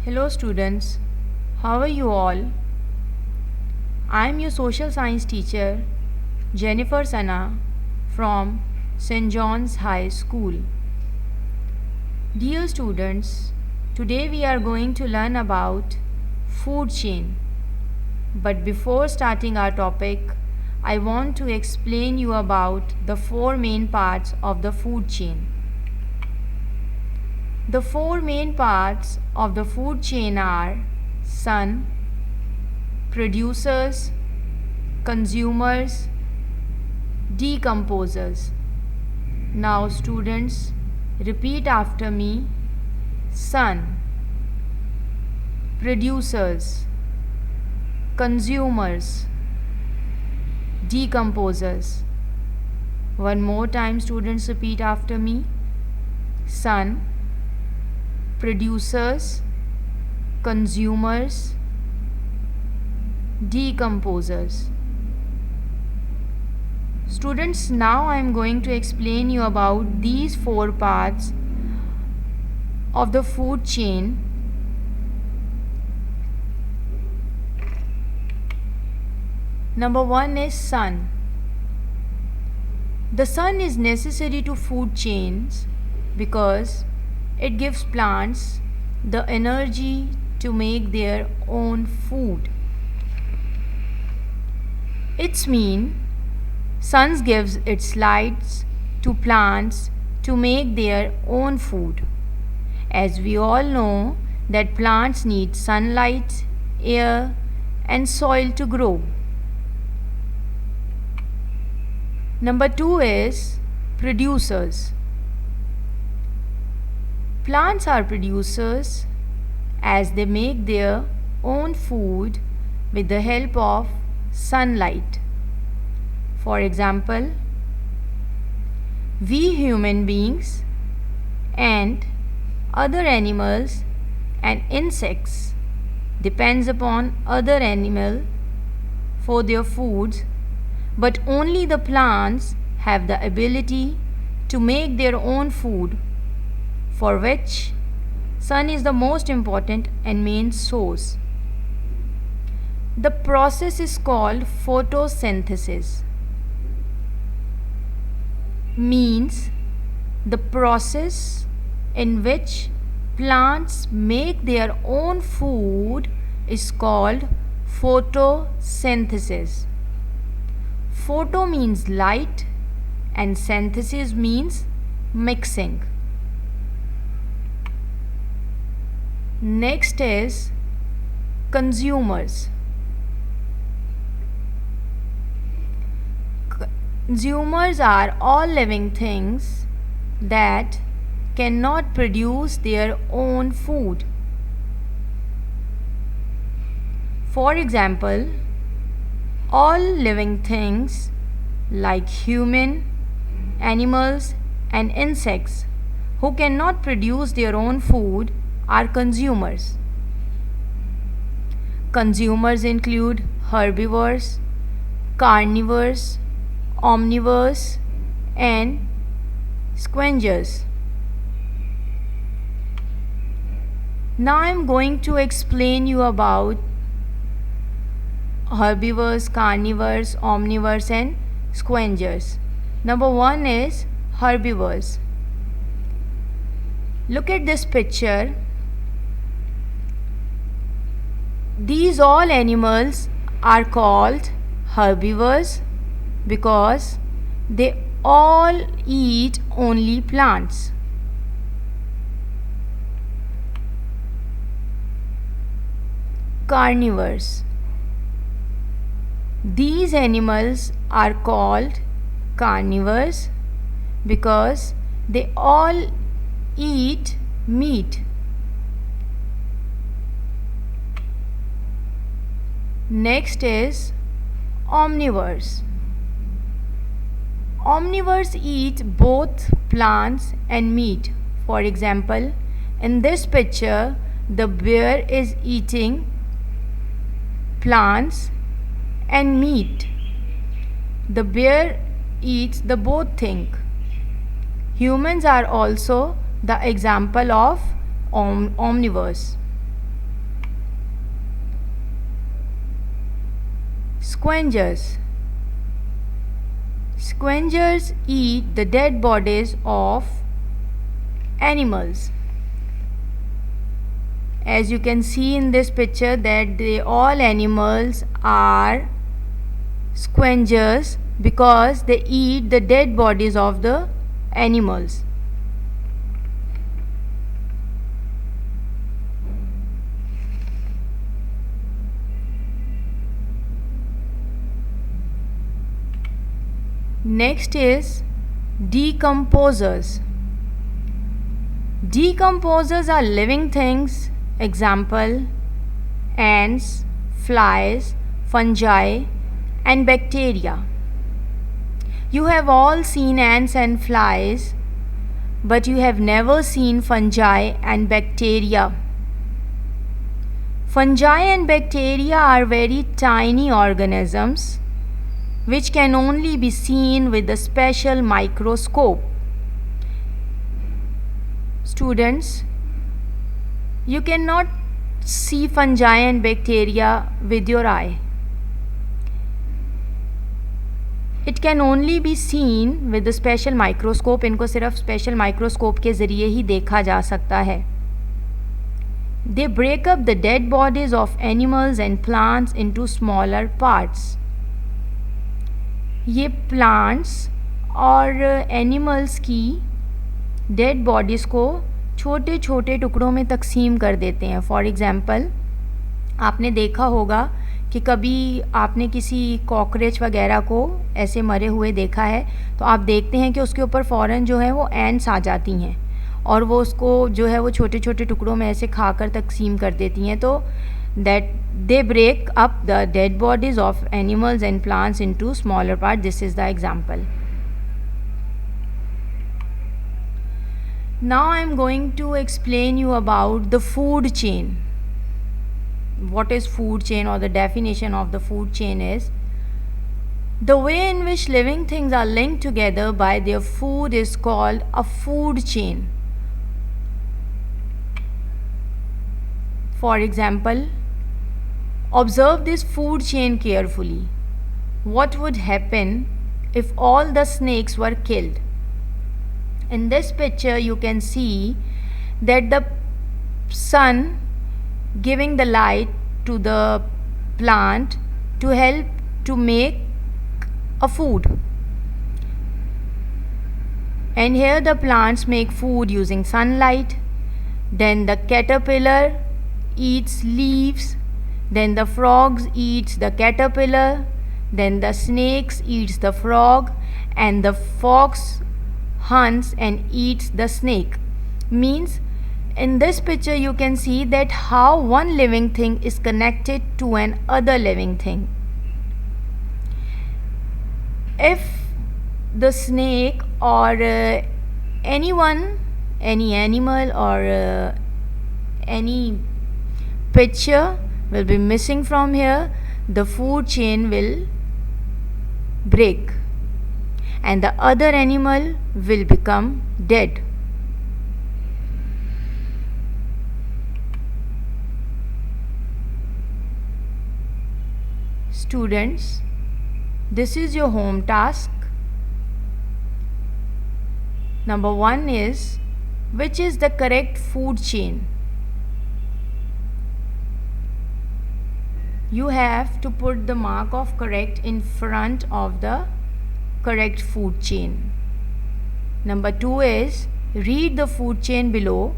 Hello students, how are you all? I am your social science teacher Jennifer Sana from St. John's High School. Dear students, today we are going to learn about food chain. But before starting our topic, I want to explain you about the four main parts of the food chain. The four main parts of the food chain are sun, producers, consumers, decomposers. Now students, repeat after me. Sun, producers, consumers, decomposers. One more time students, repeat after me. Sun, producers, consumers, decomposers. Students, now I am going to explain you about these four parts of the food chain. Number one is sun. The sun is necessary to food chains because it gives plants the energy to make their own food. It's mean sun gives its lights to plants to make their own food. As we all know that plants need sunlight, air and soil to grow. Number two is producers. Plants are producers as they make their own food with the help of sunlight. For example, we human beings and other animals and insects depends upon other animal for their foods, but only the plants have the ability to make their own food, for which sun is the most important and main source. The process is called photosynthesis. Means the process in which plants make their own food is called photosynthesis. Photo means light and synthesis means mixing. Next is consumers. Consumers are all living things that cannot produce their own food. For example, all living things like human, animals and insects who cannot produce their own food are consumers. Consumers include herbivores, carnivores, omnivores and scavengers. Now I am going to explain you about herbivores, carnivores, omnivores and scavengers. Number one is herbivores. Look at this picture. These all animals are called herbivores because they all eat only plants. Carnivores. These animals are called carnivores because they all eat meat. Next is omnivores. Omnivores eat both plants and meat. For example, in this picture, the bear is eating plants and meat. The bear eats the both thing. Humans are also the example of omnivores. Scavengers. Scavengers eat the dead bodies of animals. As you can see in this picture that all animals are scavengers because they eat the dead bodies of the animals. Next is decomposers. Decomposers are living things, example ants, flies, fungi and bacteria. You have all seen ants and flies, but you have never seen fungi and bacteria. Fungi and bacteria are very tiny organisms which can only be seen with a special microscope. Students, you cannot see fungi and bacteria with your eye. It can only be seen with a special microscope. इनको सिर्फ special microscope के ज़रिए ही देखा जा सकता है. They break up the dead bodies of animals and plants into smaller parts. ये plants और animals की dead bodies को छोटे छोटे टुकड़ों में तकसीम कर देते हैं. फॉर एग्ज़ाम्पल, आपने देखा होगा कि कभी आपने किसी कॉकरोच वगैरह को ऐसे मरे हुए देखा है तो आप देखते हैं कि उसके ऊपर फ़ौरन जो है वो एंट्स आ जाती हैं और वो उसको जो है वो छोटे छोटे टुकड़ों में ऐसे खाकर तकसीम कर देती हैं. तो that they break up the dead bodies of animals and plants into smaller part. This is the example. Now I am going to explain you about the food chain. What is food chain, or the definition of the food chain is the way in which living things are linked together by their food is called a food chain. For example, observe this food chain carefully. What would happen if all the snakes were killed? In this picture you can see that the sun giving the light to the plant to help to make a food, and here the plants make food using sunlight. Then the caterpillar eats leaves, then the frogs eats the caterpillar, then the snakes eats the frog, and the fox hunts and eats the snake. Means in this picture you can see that how one living thing is connected to an other living thing. If the snake or anyone, any animal or any picture will be missing from here, the food chain will break and the other animal will become dead. Students, this is your home task. Number 1 is, which is the correct food chain? You have to put the mark of correct in front of the correct food chain. Number 2 is, read the food chain below: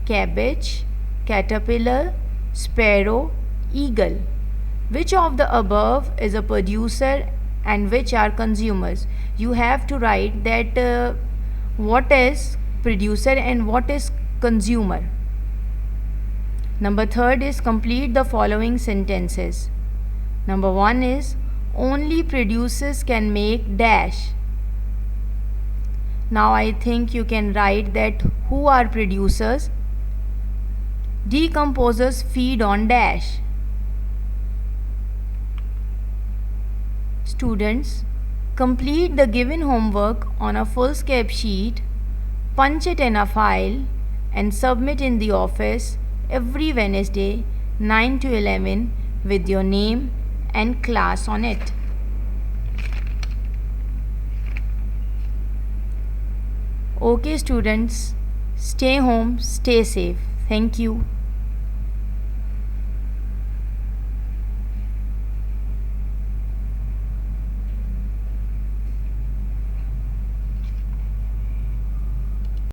cabbage, caterpillar, sparrow, eagle. Which of the above is a producer and which are consumers? You have to write that what is producer and what is consumer. Number 3 is, complete the following sentences. Number 1 is, only producers can make dash. Now I think you can write that who are producers. Decomposers feed on dash. Students, complete the given homework on a foolscap sheet, punch it in a file and submit in the office every Wednesday 9 to 11 with your name and class on it. Okay students, stay home, stay safe. Thank you.